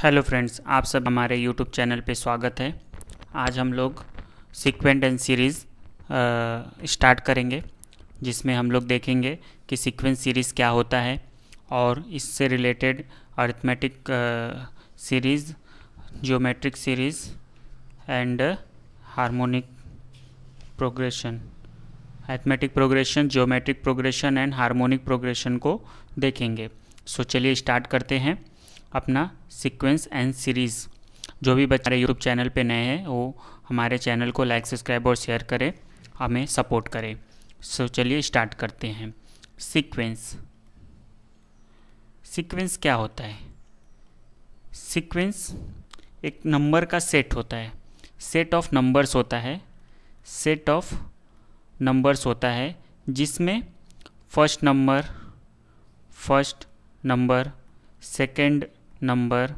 Hello friends, आप सब हमारे यूट्यूब चैनल पे स्वागत है। आज हम लोग सीक्वेंट एंड सीरीज़ स्टार्ट करेंगे, जिसमें हम लोग देखेंगे कि सीक्वेंस सीरीज़ क्या होता है और इससे related arithmetic series, geometric series and harmonic progression, arithmetic progression, geometric progression and harmonic progression को देखेंगे। सो चलिए स्टार्ट करते हैं अपना सीक्वेंस एंड सीरीज़। जो भी बच्चे हमारे यूट्यूब चैनल पे नए हैं वो हमारे चैनल को लाइक, सब्सक्राइब और शेयर करें, हमें सपोर्ट करें। सो चलिए स्टार्ट करते हैं। सीक्वेंस सीक्वेंस क्या होता है? सीक्वेंस एक नंबर का सेट होता है, सेट ऑफ नंबर्स होता है, सेट ऑफ नंबर्स होता है जिसमें फर्स्ट नंबर, सेकंड नंबर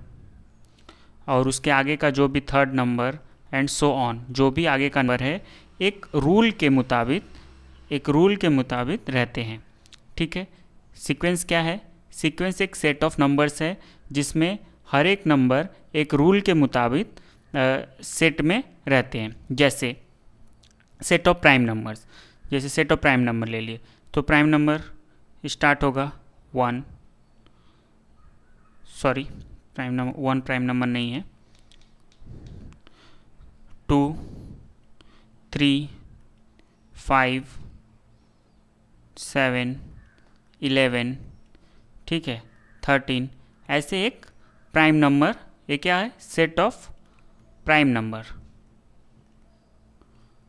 और उसके आगे का जो भी third number and so on, जो भी आगे का नंबर है एक रूल के मुताबिक रहते हैं। ठीक है। सीक्वेंस क्या है? सीक्वेंस एक सेट ऑफ नंबर्स है जिसमें हर एक नंबर एक रूल के मुताबिक सेट में रहते हैं। जैसे सेट ऑफ प्राइम नंबर्स, जैसे सेट ऑफ प्राइम नंबर ले लिए तो प्राइम नंबर स्टार्ट होगा 1, sorry prime number 1 prime number नहीं है, 2, 3, 5, 7, 11, ठीक है, 13, ऐसे एक प्राइम नंबर, ये क्या है? Set of prime number.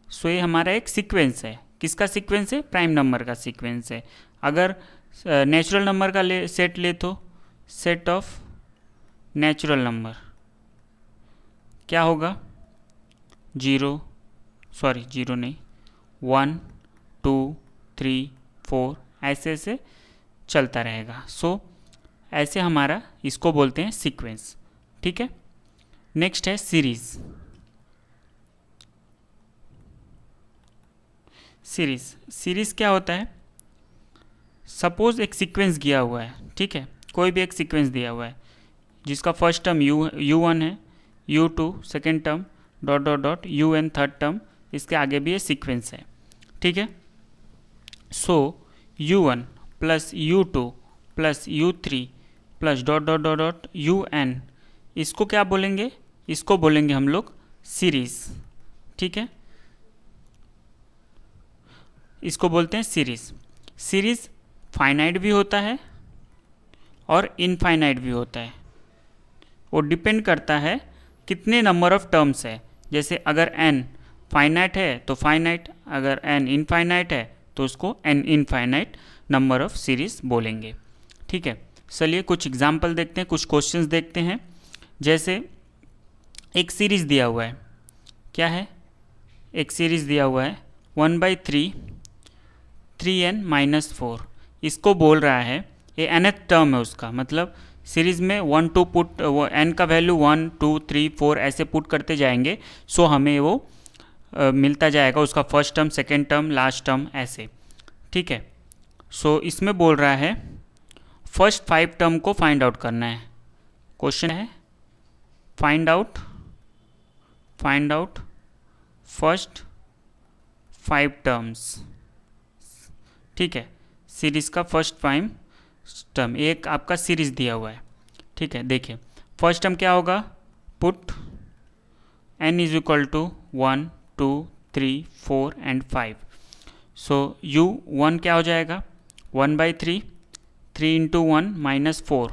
So ये हमारा एक सीक्वेंस है। किसका सीक्वेंस है? प्राइम नंबर का सीक्वेंस है। अगर नेचुरल नंबर का सेट ले तो सेट ऑफ नेचुरल नंबर क्या होगा? 0 नहीं, 1, 2, 3, 4 ऐसे ऐसे चलता रहेगा। सो ऐसे हमारा इसको बोलते हैं सीक्वेंस। ठीक है। नेक्स्ट है सीरीज। सीरीज क्या होता है? सपोज एक सीक्वेंस दिया हुआ है, ठीक है, कोई भी एक सीक्वेंस दिया हुआ है जिसका फर्स्ट टर्म U1 है, U2 second term dot dot dot UN third term, इसके आगे भी ये सीक्वेंस है। ठीक है। सो U1 plus U2 plus U3 plus dot dot dot dot UN, इसको क्या बोलेंगे? इसको बोलेंगे हम लोग सीरीज। ठीक है, इसको बोलते हैं सीरीज। सीरीज फाइनाइट भी होता है और इनफाइनाइट भी होता है। वो डिपेंड करता है कितने नंबर ऑफ टर्म्स है। जैसे अगर n फाइनाइट है तो फाइनाइट, अगर n इनफाइनाइट है तो उसको n infinite number of series बोलेंगे। ठीक है। चलिए कुछ एग्जांपल देखते हैं, कुछ क्वेश्चंस देखते हैं। जैसे एक सीरीज दिया हुआ है, क्या है? एक सीरीज दिया हुआ है 1/3 3n - 4, इसको बोल रहा है, ये nth टर्म है उसका, मतलब सीरीज में 1 2 पुट, वो n का वैल्यू 1 2 3 4 ऐसे पुट करते जाएंगे। सो हमें वो मिलता जाएगा उसका first term, second term, last term ऐसे। ठीक है। सो इसमें बोल रहा है फर्स्ट 5 टर्म को फाइंड आउट करना है। क्वेश्चन है फाइंड आउट फर्स्ट 5 टर्म्स। ठीक है, सीरीज का फर्स्ट 5 टर्म, एक आपका सीरीज दिया हुआ है। ठीक है, देखिए फर्स्ट टर्म क्या होगा? Put n is equal to 1 2 3 4 and 5। So U1 क्या हो जाएगा? 1/3, 3 इंटू 1 -4,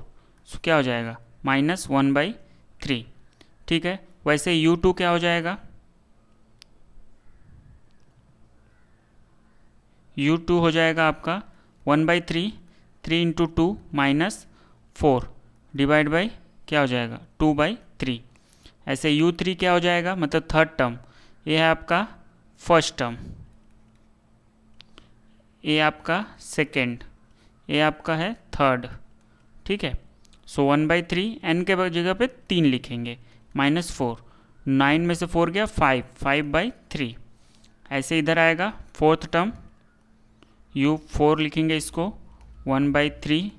सो क्या हो जाएगा? -1/3। ठीक है। वैसे U2 क्या हो जाएगा? U2 हो जाएगा आपका 1/3, 3 इंटू 2 -4 डिवाइड बाई क्या हो जाएगा? 2/3। ऐसे U3 क्या हो जाएगा? मतलब थर्ड टर्म, ये है आपका फर्स्ट टर्म, ये आपका सेकेंड, ये आपका है थर्ड। ठीक है। सो 1/3 n के जगह पे 3 लिखेंगे, -4, 9 में से 4 गया 5/3। ऐसे इधर आएगा फोर्थ टर्म, U4 लिखेंगे इसको 1/3,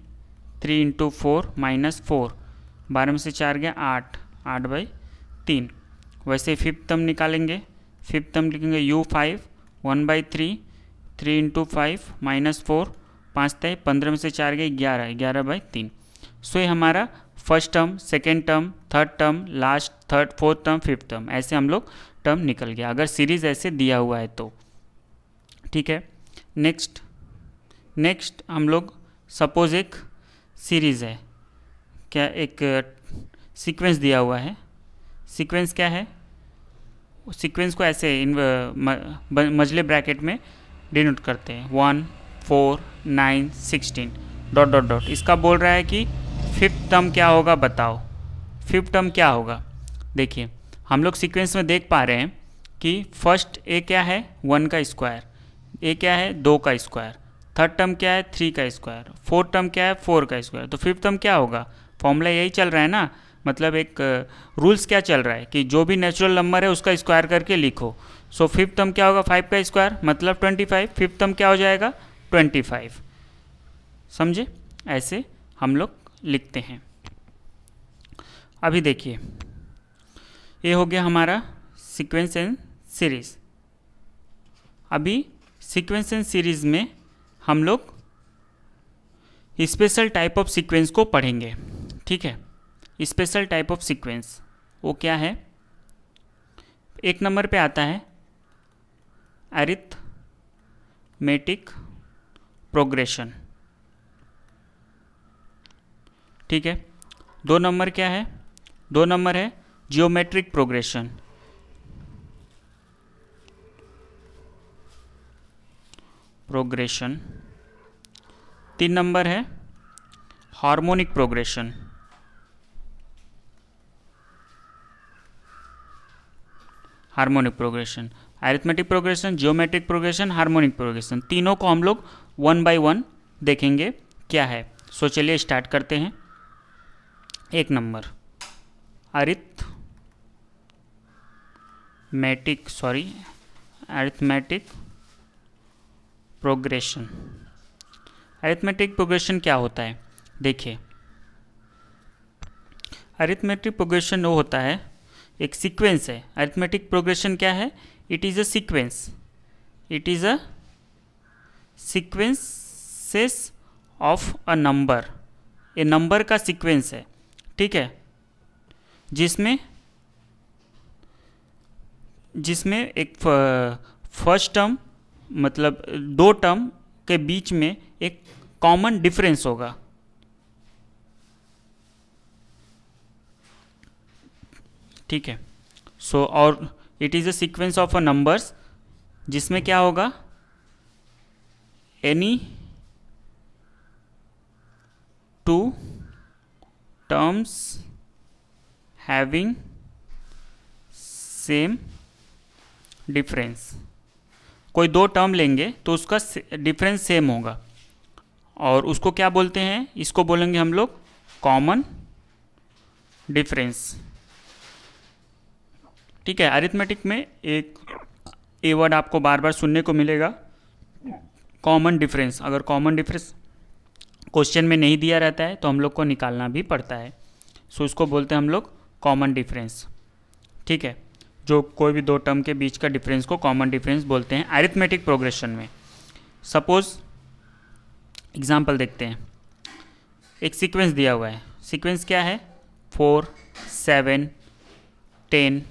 3 इंटू 4 -4, 12 में से 4 गया 8, 8/3। वैसे फिफ्थ टर्म निकालेंगे, फिफ्थ टर्म लिखेंगे u5 1/3, 3 × 5 -4, 5 तय 15 में से 4 गए 11, 11/3। सो ये हमारा first term, second term, third term, last third, fourth term, fifth term, ऐसे हम लोग टर्म निकल गया अगर सीरीज़ ऐसे दिया हुआ है तो। ठीक है, नेक्स्ट हम लोग सपोज एक सीरीज़ है, क्या एक सीक्वेंस दिया हुआ है। सीक्वेंस क्या है, सीक्वेंस को ऐसे मजले ब्रैकेट में डिनोट करते हैं 1 4 9 16 डॉट डॉट डॉट। इसका बोल रहा है कि फिफ्थ टर्म क्या होगा बताओ, फिफ्थ टर्म क्या होगा। देखिए हम लोग सीक्वेंस में देख पा रहे हैं कि फर्स्ट ए क्या है 1 का स्क्वायर, ए क्या है 2 का स्क्वायर, थर्ड टर्म क्या है 3 का स्क्वायर, फोर्थ टर्म क्या है 4 का स्क्वायर। तो फिफ्थ टर्म क्या होगा, फॉर्मूला यही चल रहा है ना, मतलब एक रूल्स क्या चल रहा है कि जो भी नेचुरल नंबर है उसका स्क्वायर करके लिखो। सो फिफ्थ टर्म क्या होगा 5 का स्क्वायर मतलब 25, फिफ्थ टर्म क्या हो जाएगा 25। समझे, ऐसे हम लोग लिखते हैं। अभी देखिए ये हो गया हमारा सीक्वेंस एंड सीरीज। अभी सीक्वेंस एंड सीरीज में हम लोग स्पेशल टाइप ऑफ सीक्वेंस को पढ़ेंगे। ठीक है, स्पेशल टाइप ऑफ सीक्वेंस वो क्या है, एक नंबर पे आता है अरिथमेटिक प्रोग्रेशन। ठीक है, 2 नंबर क्या है, 2 नंबर है जियोमेट्रिक प्रोग्रेशन। प्रोग्रेशन 3 नंबर है harmonic progression. Harmonic progression, arithmetic progression, geometric progression, harmonic progression, तीनों को हम लोग 1 बाय 1 देखेंगे क्या है। सो चलिए स्टार्ट करते हैं। एक number arithmetic progression. Arithmetic progression क्या होता है, देखिए अरिथमेटिक प्रोग्रेशन वो होता है, एक सीक्वेंस है। अरिथमेटिक प्रोग्रेशन क्या है, it is a sequence, it is a sequences of a number, ये नंबर का सीक्वेंस है। ठीक है, जिसमें एक फर्स्ट टर्म मतलब 2 टर्म के बीच में एक कॉमन डिफरेंस होगा। ठीक है, सो और it is a sequence of a numbers जिसमें क्या होगा, any 2 terms having same difference. कोई 2 टर्म लेंगे तो उसका डिफरेंस सेम होगा और उसको क्या बोलते हैं, इसको बोलेंगे हम लोग कॉमन डिफरेंस। ठीक है, अरिथमेटिक में एक ए वर्ड आपको बार बार सुनने को मिलेगा, कॉमन डिफरेंस। अगर कॉमन डिफरेंस क्वेश्चन में नहीं दिया रहता है तो हम लोग को निकालना भी पड़ता है। सो इसको बोलते हैं हम लोग कॉमन डिफरेंस। ठीक है, जो कोई भी 2 टर्म के बीच का डिफरेंस को कॉमन डिफरेंस बोलते हैं अरिथमेटिक प्रोग्रेशन में। सपोज एग्जांपल देखते हैं, एक सीक्वेंस दिया हुआ है, सीक्वेंस क्या है 4 7 10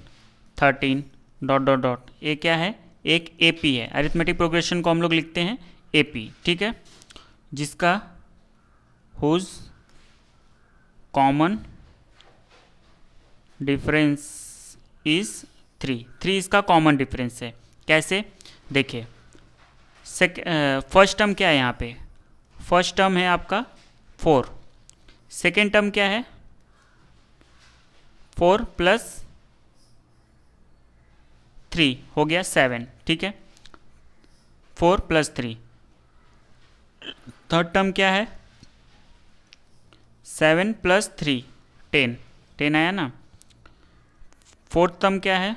13 डॉट डॉट डॉट। ये क्या है, एक एपी है। अरिथमेटिक प्रोग्रेशन को हम लोग लिखते हैं एपी। ठीक है, जिसका हुज कॉमन डिफरेंस इज 3 इसका कॉमन डिफरेंस है। कैसे, देखिए फर्स्ट टर्म क्या है, यहाँ पे फर्स्ट टर्म है आपका 4, सेकेंड टर्म क्या है 4 + 3 हो गया 7। ठीक है, 4 + 3। थर्ड टर्म क्या है 7 + 3 10 आया ना। फोर्थ टर्म क्या है,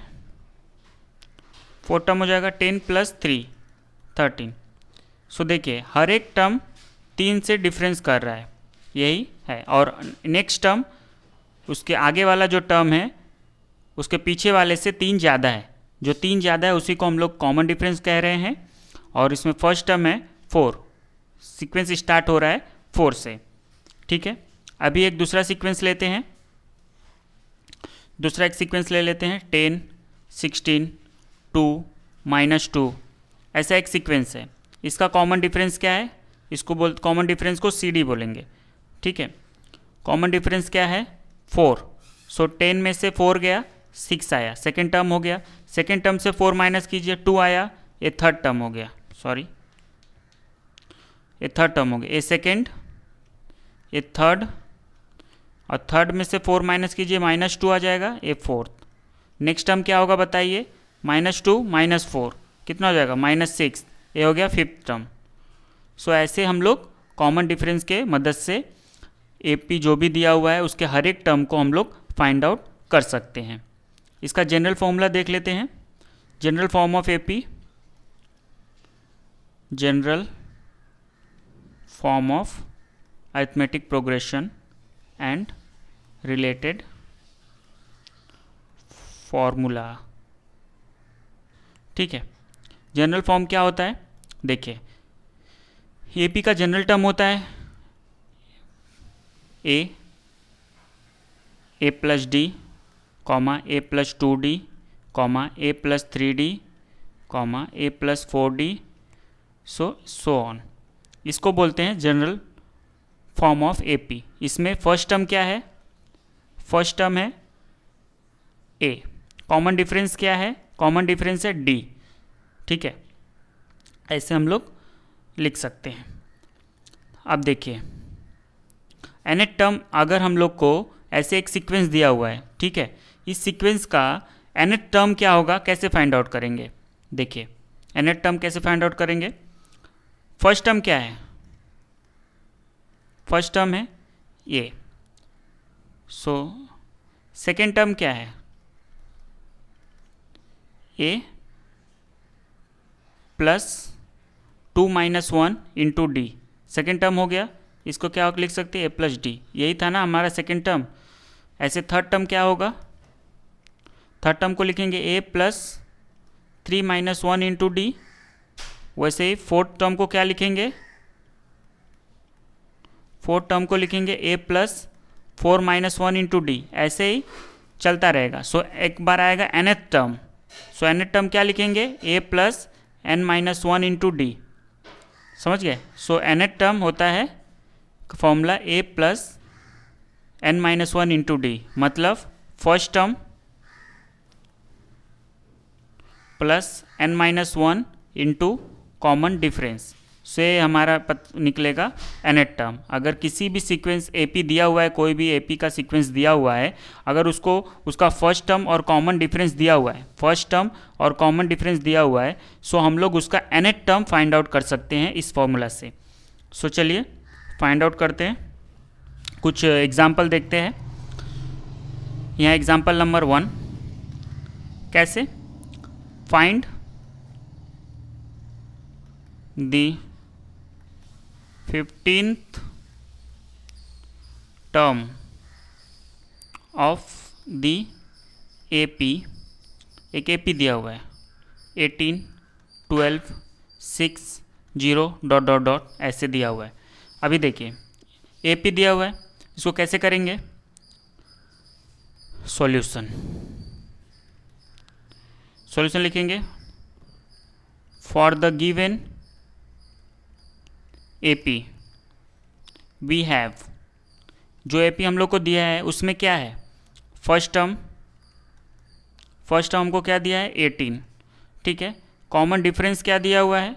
फोर्थ टर्म हो जाएगा 10 + 3 13। सो देखिए हर एक टर्म 3 से डिफरेंस कर रहा है, यही है। और नेक्स्ट टर्म उसके आगे वाला जो टर्म है उसके पीछे वाले से 3 ज़्यादा है, जो 3 ज़्यादा है उसी को हम लोग कॉमन डिफरेंस कह रहे हैं। और इसमें फर्स्ट टर्म है 4, सीक्वेंस स्टार्ट हो रहा है 4 से। ठीक है, अभी एक दूसरा सीक्वेंस लेते हैं, दूसरा एक सीक्वेंस ले लेते हैं 10, 16, 2, -2, ऐसा एक सीक्वेंस है। इसका कॉमन डिफरेंस क्या है? इसको कॉमन डिफरेंस को CD बोलेंगे। ठीक है, कॉमन डिफरेंस क्या है? 4। सो 10 में से 4 गया, 6 आया, सेकेंड टर्म हो गया। सेकेंड टर्म से 4 माइनस कीजिए, 2 आया, ये थर्ड टर्म हो गया, सॉरी ये थर्ड टर्म हो गया, ये सेकेंड, ये थर्ड, और थर्ड में से 4 माइनस कीजिए, -2 आ जाएगा, ये फोर्थ। नेक्स्ट टर्म क्या होगा बताइए? -2 -4 कितना हो जाएगा? -6, ये हो गया फिफ्थ टर्म। सो ऐसे हम लोग कॉमन डिफरेंस के मदद से AP जो भी दिया हुआ है उसके हर एक टर्म को हम लोग फाइंड आउट कर सकते हैं। इसका जनरल फॉर्मूला देख लेते हैं। General form of AP, general form of arithmetic progression and related formula. ठीक है, जनरल फॉर्म क्या होता है? देखिए, AP का जनरल टर्म होता है a plus D, a plus 2d, a plus 3d, a plus 4d, so on. इसको बोलते हैं जनरल फॉर्म ऑफ AP। इसमें फर्स्ट टर्म क्या है? फर्स्ट टर्म है a। कॉमन डिफरेंस क्या है? कॉमन डिफरेंस है d। ठीक है, ऐसे हम लोग लिख सकते हैं। अब देखिए, nth टर्म अगर हम लोग को ऐसे एक सीक्वेंस दिया हुआ है, ठीक है, इस सीक्वेंस का nth टर्म क्या होगा, कैसे फाइंड आउट करेंगे? देखिए, nth टर्म कैसे फाइंड आउट करेंगे? फर्स्ट टर्म क्या है? फर्स्ट टर्म है a। सो सेकेंड टर्म क्या है? a plus 2 - 1 into D, second term हो गया। इसको क्या लिख सकते हैं? a प्लस डी, यही था ना हमारा सेकेंड टर्म। ऐसे थर्ड टर्म क्या होगा? थर्ड टर्म को लिखेंगे a प्लस 3 - 1 इंटू डी। वैसे ही फोर्थ टर्म को क्या लिखेंगे? फोर्थ टर्म को लिखेंगे a प्लस 4 - 1 इंटू डी। ऐसे ही चलता रहेगा। सो एक बार आएगा nth term. So nth term क्या लिखेंगे? a plus n - 1 into d. समझ गए? सो nth टर्म होता है formula a plus n - 1 into d, मतलब first term plus n - 1 into common difference से हमारा निकलेगा nth टर्म। अगर किसी भी सीक्वेंस AP दिया हुआ है, कोई भी AP का सीक्वेंस दिया हुआ है, अगर उसको उसका फर्स्ट टर्म और कॉमन डिफरेंस दिया हुआ है, फर्स्ट टर्म और कॉमन डिफरेंस दिया हुआ है, सो हम लोग उसका nth टर्म फाइंड आउट कर सकते हैं इस फॉर्मूला से। सो चलिए फाइंड आउट करते हैं, कुछ एग्जाम्पल देखते हैं। यहाँ एग्जाम्पल नंबर 1, कैसे? Find the 15th term of the AP। एक AP दिया हुआ है 18, 12, 6, 0 ... ऐसे दिया हुआ है। अभी देखिए, AP दिया हुआ है, इसको कैसे करेंगे? सॉल्यूशन लिखेंगे। For the given AP we have, जो AP हम लोग को दिया है उसमें क्या है? फर्स्ट टर्म हमको क्या दिया है? 18। ठीक है, कॉमन डिफरेंस क्या दिया हुआ है?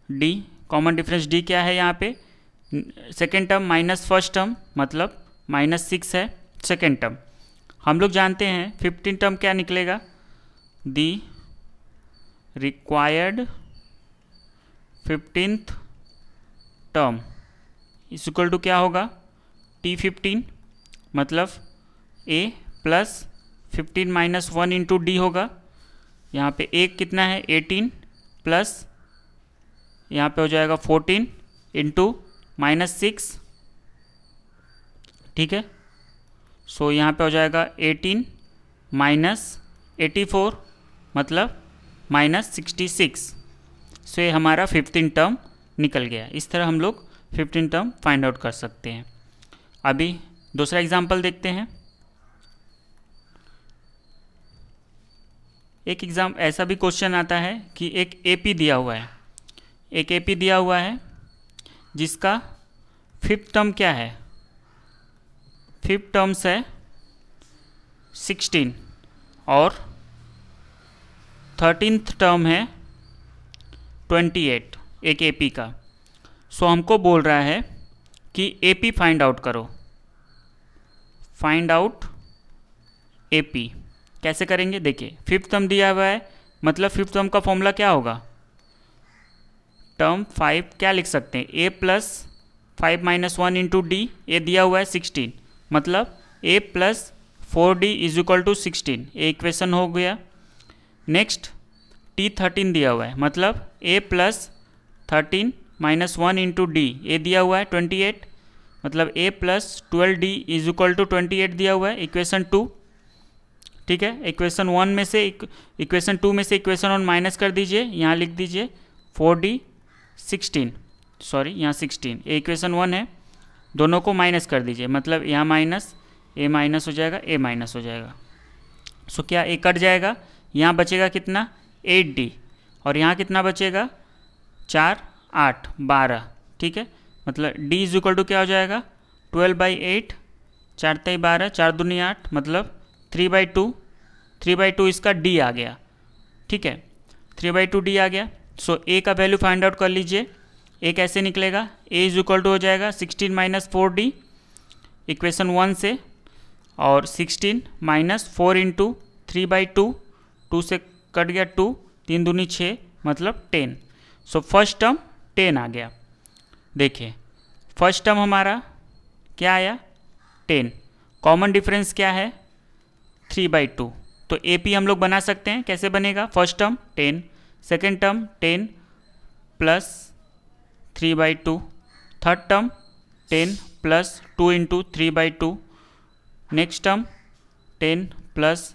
D। कॉमन डिफरेंस D क्या है यहाँ पे? Second term minus first term, मतलब -6 है सेकेंड टर्म। हम लोग जानते हैं 15 टर्म क्या निकलेगा? The required 15th term is equal to क्या होगा? T15, मतलब A प्लस 15 - 1 इंटू डी होगा। यहाँ पे एक कितना है? 18 प्लस यहाँ पे हो जाएगा 14 इंटू -6। ठीक है, सो यहाँ पे हो जाएगा 18 माइनस 84 मतलब -66। सो ये हमारा 15 टर्म निकल गया। इस तरह हम लोग 15 टर्म फाइंड आउट कर सकते हैं। अभी दूसरा एग्जांपल देखते हैं। एक ऐसा भी क्वेश्चन आता है कि एक एपी दिया हुआ है, एक एपी दिया हुआ है जिसका 5th टर्म क्या है, 5th टर्म्स है 16 और 13th टर्म है 28 एक एपी का। सो हमको बोल रहा है कि एपी फाइंड आउट करो। फाइंड आउट एपी कैसे करेंगे, देखिए 5th टर्म दिया हुआ है, मतलब 5th टर्म का फॉर्मूला क्या होगा, टर्म 5 क्या लिख सकते हैं, a plus 5 minus 1 into d, a दिया हुआ है 16, मतलब a plus 4d is equal to 16, ये इक्वेशन हो गया। नेक्स्ट t13 दिया हुआ है, मतलब a plus 13 minus 1 into d, a दिया हुआ है 28, मतलब a plus 12d is equal to 28 दिया हुआ है, इक्वेशन 2। ठीक है, इक्वेशन 1 में से इक्वेशन 2 में से इक्वेशन 1 माइनस कर दीजिए, यहाँ लिख दीजिए 4d 16, सॉरी यहाँ 16, ये इक्वेशन 1 है, दोनों को माइनस कर दीजिए, मतलब यहाँ माइनस a माइनस हो जाएगा, a माइनस हो जाएगा। सो क्या a कट जाएगा, यहाँ बचेगा कितना 8d और यहाँ कितना बचेगा 4 8 12। ठीक है, मतलब d इज इक्वल टू क्या हो जाएगा 12/8, 4 3 12, 4 दूनी 8, मतलब 3/2, 3/2 इसका d आ गया। ठीक है, 3/2 d आ गया। सो a का वैल्यू फाइंड आउट कर लीजिए। a कैसे निकलेगा, a इज इक्वल टू हो जाएगा 16 माइनस 4d इक्वेशन 1 से, और 16 माइनस 4 इंटू 3/2, 2 से कट गया 2, 3 दूनी 6, मतलब 10। सो फर्स्ट टर्म 10 आ गया। देखिए फर्स्ट टर्म हमारा क्या आया 10, कॉमन डिफरेंस क्या है 3/2, तो AP हम लोग बना सकते हैं। कैसे बनेगा, first term 10, second term 10 plus 3/2, third term 10 plus 2 into 3/2, next term 10 plus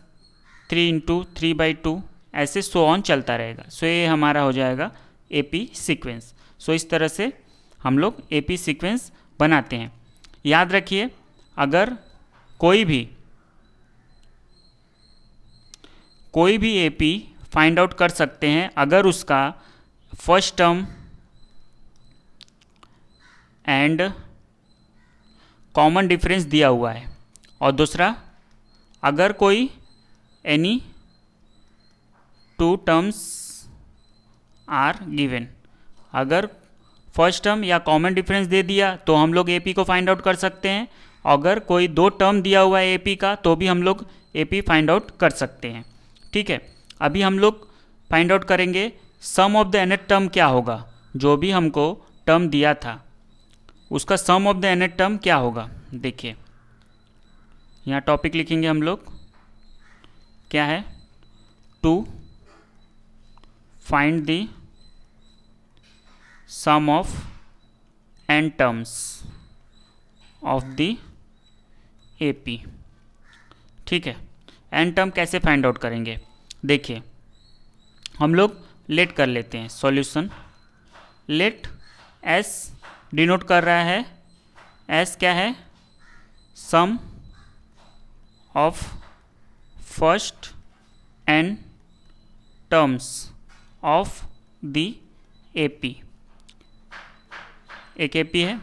3 into 3/2, ऐसे सो ऑन चलता रहेगा। सो ये हमारा हो जाएगा AP सीक्वेंस। सो इस तरह से हम लोग AP सीक्वेंस बनाते हैं। याद रखिए, अगर कोई भी AP फाइंड आउट कर सकते हैं अगर उसका first term and common difference दिया हुआ है, और दूसरा अगर कोई एनी 2 टर्म्स आर गिवन, अगर फर्स्ट टर्म या कॉमन डिफरेंस दे दिया तो हम लोग AP को फाइंड आउट कर सकते हैं। अगर कोई 2 टर्म दिया हुआ है AP का तो भी हम लोग AP फाइंड आउट कर सकते हैं। ठीक है, अभी हम लोग फाइंड आउट करेंगे सम ऑफ द nth टर्म क्या होगा, जो भी हमको टर्म दिया था उसका सम ऑफ द nth टर्म क्या होगा। देखिए यहाँ टॉपिक लिखेंगे हम लोग, क्या है, to find the sum of n terms of the AP। ठीक है, n टर्म कैसे फाइंड आउट करेंगे, देखिए हम लोग लेट कर लेते हैं सॉल्यूशन। लेट S डिनोट कर रहा है, S क्या है, sum of first n terms of the AP, एक AP है।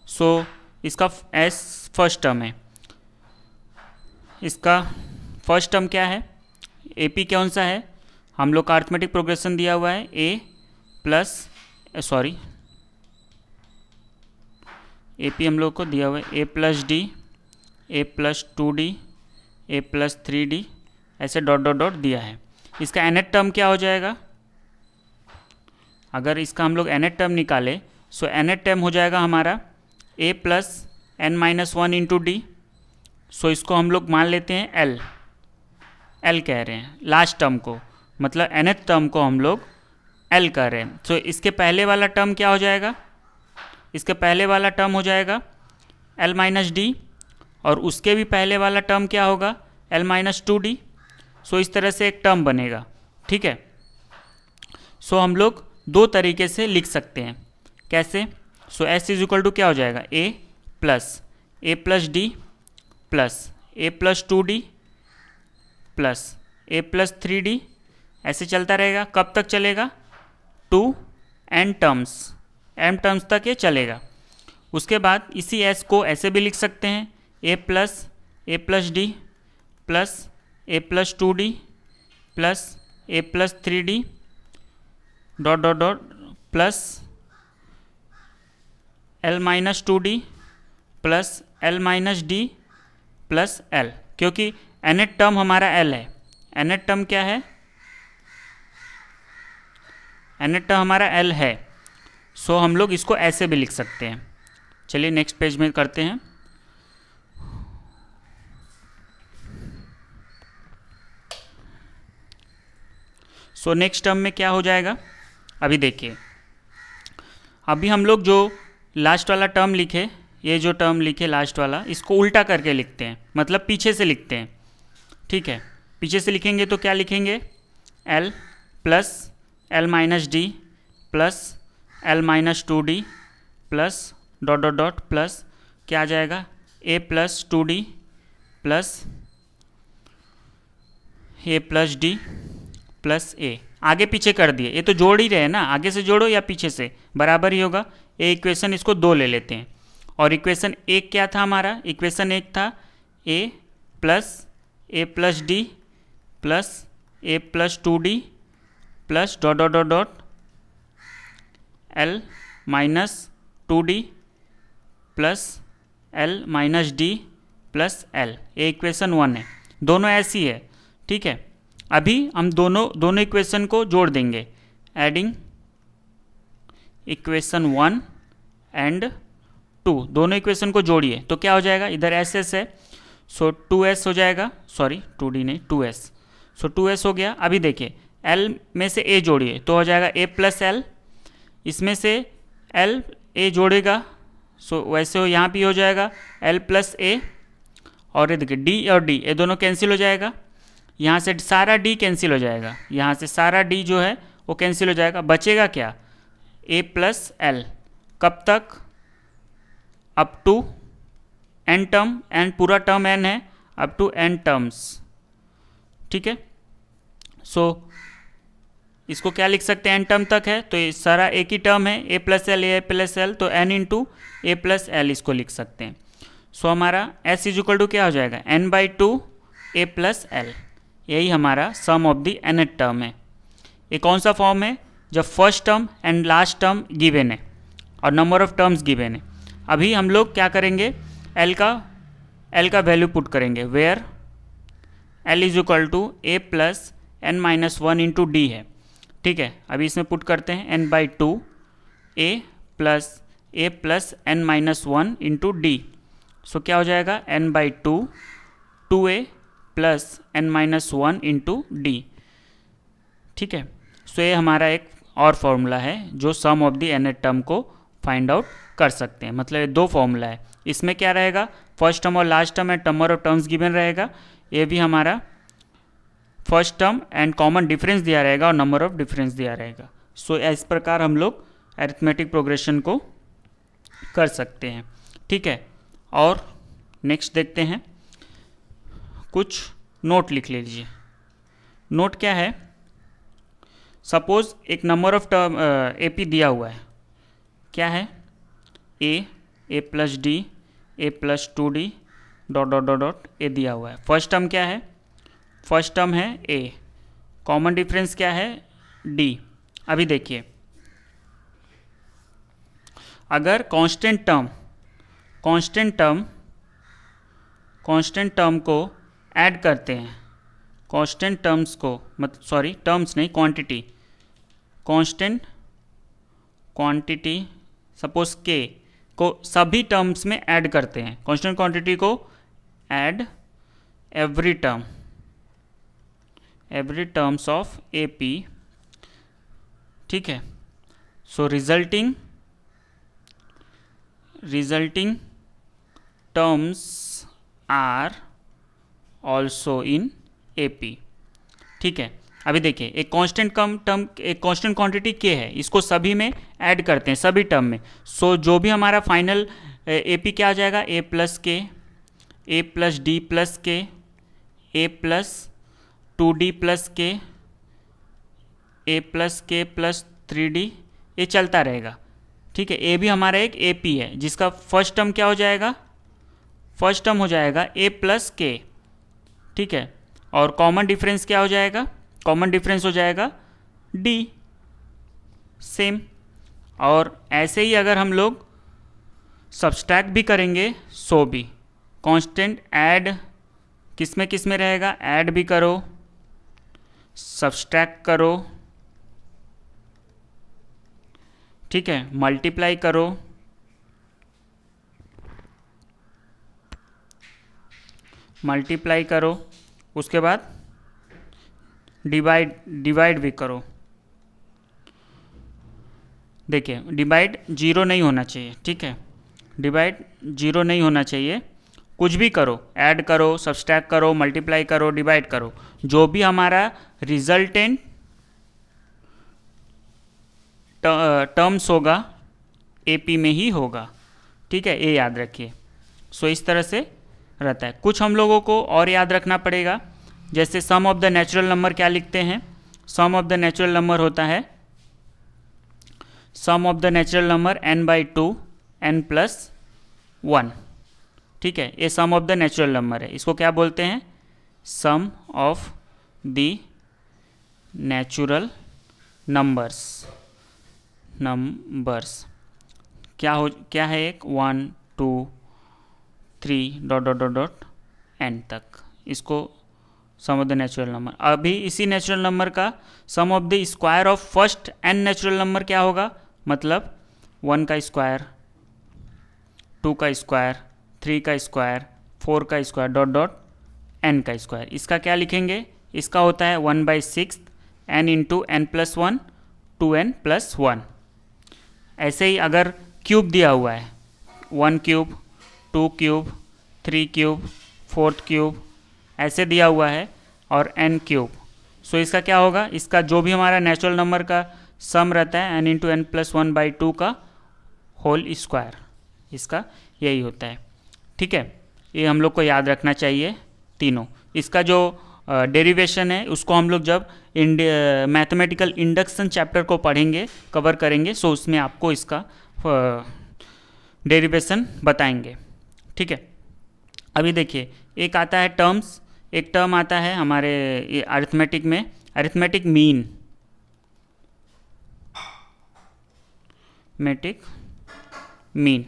सो इसका S फर्स्ट टर्म है, इसका फर्स्ट टर्म क्या है, AP कौन सा है, हम लोग का अरिथमेटिक प्रोग्रेशन दिया हुआ है A प्लस AP हम लोग को दिया हुआ है A plus D, A plus 2D, A plus 3D, ऐसे डॉट डॉट डॉट दिया है। इसका nth टर्म क्या हो जाएगा, अगर इसका हम लोग nth टर्म निकाले सो nth टर्म हो जाएगा हमारा A plus n minus 1 into d. So इसको हम लोग मान लेते हैं L कह रहे हैं लास्ट टर्म को, मतलब nth टर्म को हम लोग L कह रहे हैं। सो इसके पहले वाला टर्म क्या हो जाएगा, इसके पहले वाला टर्म हो जाएगा L माइनस डी, और उसके भी पहले वाला टर्म क्या होगा, L माइनस 2D। सो इस तरह से एक टर्म बनेगा, ठीक है। सो हम लोग दो तरीके से लिख सकते हैं, कैसे। सो S इज इक्वल टू क्या हो जाएगा, A plus D plus A plus 2D plus A plus 3D, ऐसे चलता रहेगा। कब तक चलेगा, टू n टर्म्स तक ये चलेगा। उसके बाद इसी S को ऐसे भी लिख सकते हैं, A plus D plus A plus 2D plus A plus 3D dot dot dot plus L minus 2D plus L minus D plus L, क्योंकि nth टर्म हमारा L है। nth टर्म क्या है, nth टर्म हमारा L है। सो हम लोग इसको ऐसे भी लिख सकते हैं। चलिए नेक्स्ट पेज में करते हैं। सो नेक्स्ट टर्म में क्या हो जाएगा, अभी देखिए। अभी हम लोग जो लास्ट वाला टर्म लिखे, ये जो टर्म लिखे लास्ट वाला, इसको उल्टा करके लिखते हैं, मतलब पीछे से लिखते हैं, ठीक है। पीछे से लिखेंगे तो क्या लिखेंगे, L plus L minus D plus L minus 2D plus dot dot dot plus क्या आ जाएगा, A plus 2D plus A plus D plus A। आगे पीछे कर दिए, ये तो जोड़ ही रहे हैं ना, आगे से जोड़ो या पीछे से बराबर ही होगा। ये इक्वेशन इसको दो ले लेते हैं। और इक्वेशन एक क्या था हमारा, इक्वेशन एक था A plus D plus A plus 2D plus dot dot dot dot L minus 2D plus L minus D plus L। ये इक्वेशन 1 है, दोनों ऐसी है, ठीक है। अभी हम दोनों इक्वेशन को जोड़ देंगे, एडिंग इक्वेशन 1 एंड 2, दोनों इक्वेशन को जोड़िए तो क्या हो जाएगा, इधर SS है, सो 2S हो जाएगा, सॉरी 2D नहीं 2S। सो 2S हो गया। अभी देखिए L में से A जोड़िए तो हो जाएगा A प्लस L, इसमें से L A जोड़ेगा, सो वैसे हो यहाँ भी हो जाएगा L प्लस A। और ये देखिए D और D ये दोनों कैंसिल हो जाएगा, यहाँ से सारा D कैंसिल हो जाएगा, यहाँ से सारा D जो है वो कैंसिल हो जाएगा। बचेगा क्या, A प्लस L। कब तक, up to n term, n पूरा टर्म n है, अप टू n टर्म्स, ठीक है। सो इसको क्या लिख सकते हैं, n टर्म तक है तो ये सारा एक ही टर्म है, A plus L A plus L, तो n into A plus L इसको लिख सकते हैं। सो हमारा S इज इक्वल टू क्या हो जाएगा, n/2 A प्लस L। यही हमारा सम ऑफ द nth टर्म है। ये कौन सा फॉर्म है, जब first term and last term given है और नंबर ऑफ टर्म्स गिवन है। अभी हम लोग क्या करेंगे, L का वैल्यू पुट करेंगे, where L is equal to A plus n minus 1 into D है, ठीक है। अभी इसमें पुट करते हैं n/2 A plus n minus 1 into d. So क्या हो जाएगा, n/2 2A plus n minus 1 into d, ठीक है। सो ये हमारा एक और फॉर्मूला है जो सम ऑफ द nth टर्म को फाइंड आउट कर सकते हैं। मतलब ये दो फॉर्मूला है, इसमें क्या रहेगा, फर्स्ट टर्म और last term and number of terms given रहेगा। ये भी हमारा first term and common difference दिया रहेगा और नंबर ऑफ डिफरेंस दिया रहेगा। सो इस प्रकार हम लोग अरिथमेटिक प्रोग्रेशन को कर सकते हैं, ठीक है। और नेक्स्ट देखते हैं, कुछ नोट लिख लीजिए। नोट क्या है, सपोज एक नंबर ऑफ टर्म AP दिया हुआ है, क्या है, A plus D A plus 2D dot dot dot dot A दिया हुआ है। फर्स्ट टर्म क्या है, फर्स्ट टर्म है A, कॉमन डिफरेंस क्या है, D। अभी देखिए, अगर कांस्टेंट टर्म को ऐड करते हैं, कांस्टेंट टर्म्स को, मतलब सॉरी टर्म्स नहीं, क्वांटिटी सपोज K को सभी टर्म्स में ऐड करते हैं, कांस्टेंट क्वांटिटी को add every terms of AP, ठीक है। So resulting terms are also in AP। ठीक है, अभी देखिए एक कांस्टेंट एक कांस्टेंट क्वांटिटी के है, इसको सभी में ऐड करते हैं, सभी टर्म में। सो जो भी हमारा फाइनल AP क्या आ जाएगा, A प्लस के, A प्लस D प्लस के, A प्लस 2D प्लस के, A प्लस के प्लस 3D, ये चलता रहेगा। ठीक है, A भी हमारा एक AP है, जिसका फर्स्ट टर्म क्या हो जाएगा, फर्स्ट टर्म हो जाएगा A प्लस के। ठीक है, और कॉमन डिफरेंस क्या हो जाएगा, कॉमन डिफरेंस हो जाएगा D, सेम। और ऐसे ही अगर हम लोग सब्सट्रैक्ट भी करेंगे, सो भी कांस्टेंट ऐड किस में रहेगा, ऐड भी करो, सब्सट्रैक्ट करो, ठीक है, मल्टीप्लाई करो, उसके बाद डिवाइड भी करो। देखिए डिवाइड 0 नहीं होना चाहिए। ठीक है, डिवाइड 0 नहीं होना चाहिए, कुछ भी करो, ऐड करो, सब्सट्रैक्ट करो, मल्टीप्लाई करो, डिवाइड करो, जो भी हमारा रिजल्टेंट टर्म्स होगा AP में ही होगा। ठीक है, ये याद रखिए। सो इस तरह से रहता है। कुछ हम लोगों को और याद रखना पड़ेगा, जैसे sum of the natural number क्या लिखते हैं, sum of the natural number होता है sum of the natural number n/2 n+1। ठीक है, ये sum of the natural number है, इसको क्या बोलते हैं, sum of the natural numbers. क्या है, एक 1 2 3 ... n तक, इसको sum of the natural number. अभी इसी नेचुरल नंबर का sum of the square of first n natural number क्या होगा, मतलब 1 का स्क्वायर, 2 का स्क्वायर, 3 का स्क्वायर, 4 का स्क्वायर ... n का स्क्वायर। इसका क्या लिखेंगे, इसका होता है 1/6 n इंटू n+1 2n+1। ऐसे ही अगर क्यूब दिया हुआ है, 1 क्यूब, 2 क्यूब, 3 क्यूब, 4 क्यूब, ऐसे दिया हुआ है, और n क्यूब। सो इसका क्या होगा, इसका जो भी हमारा नेचुरल नंबर का सम रहता है n इंटू n+1/2 का होल स्क्वायर, इसका यही होता है। ठीक है, ये हम लोग को याद रखना चाहिए तीनों। इसका जो डेरिवेशन है उसको हम लोग जब मैथमेटिकल इंडक्शन चैप्टर को पढ़ेंगे, कवर करेंगे, सो उसमें आपको इसका डेरिवेशन बताएंगे। ठीक है, अभी देखिए एक आता है टर्म्स, एक टर्म आता है हमारे अरिथमेटिक में, अरिथमेटिक मीन,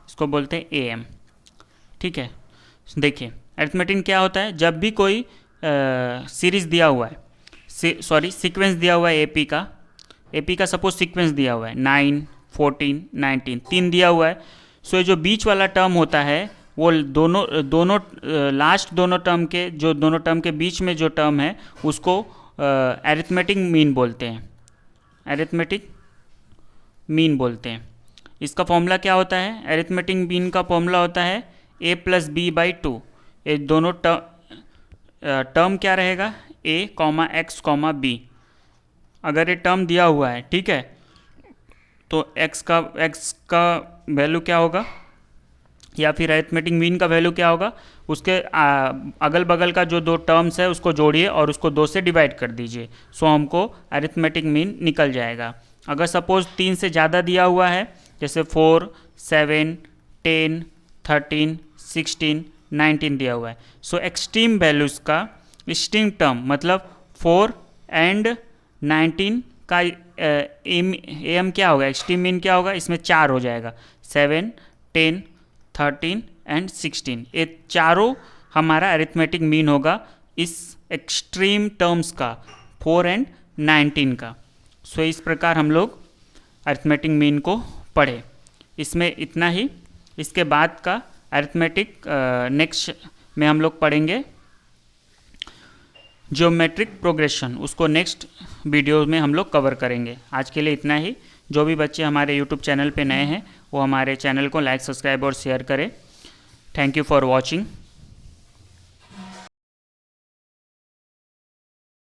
इसको बोलते हैं AM। ठीक है, देखिए अरिथमेटिक क्या होता है, जब भी कोई सीरीज दिया हुआ है, सीक्वेंस दिया हुआ है AP का सपोज सीक्वेंस दिया हुआ है 9 14 19 3 दिया हुआ है। सो ये जो बीच वाला टर्म होता है वो दोनों लास्ट दोनों टर्म के बीच में जो टर्म है उसको अरिथमेटिक मीन बोलते हैं। इसका फॉर्मूला क्या होता है, अरिथमेटिक मीन का फॉर्मूला होता है A + B/2। ये दोनों टर्म क्या रहेगा, A, X, B। अगर ये टर्म दिया हुआ है, ठीक है, तो x का वैल्यू क्या होगा, या फिर अरिथमेटिक मीन का वैल्यू क्या होगा, उसके अगल बगल का जो दो टर्म्स है उसको जोड़िए और उसको 2 से डिवाइड कर दीजिए, सो हमको अरिथमेटिक मीन निकल जाएगा। अगर सपोज 3 से ज़्यादा दिया हुआ है, जैसे 4 7 10 13 16 19 दिया हुआ है, सो एक्सट्रीम वैल्यूज़ का एक्सट्रीम टर्म मतलब 4 and 19 का एम क्या होगा, एक्सट्रीम मीन क्या होगा, इसमें 4 हो जाएगा, 7 10 13 and 16। ये चारों हमारा अरिथमेटिक मीन होगा इस एक्सट्रीम टर्म्स का, 4 and 19 का। सो इस प्रकार हम लोग अरिथमेटिक मीन को पढ़े। इसमें इतना ही। इसके बाद का अरिथमेटिक नेक्स्ट में हम लोग पढ़ेंगे ज्योमेट्रिक प्रोग्रेशन, उसको नेक्स्ट वीडियो में हम लोग कवर करेंगे। आज के लिए इतना ही। जो भी बच्चे हमारे यूट्यूब चैनल पे नए हैं वो हमारे चैनल को लाइक, सब्सक्राइब और शेयर करें। Thank you for watching.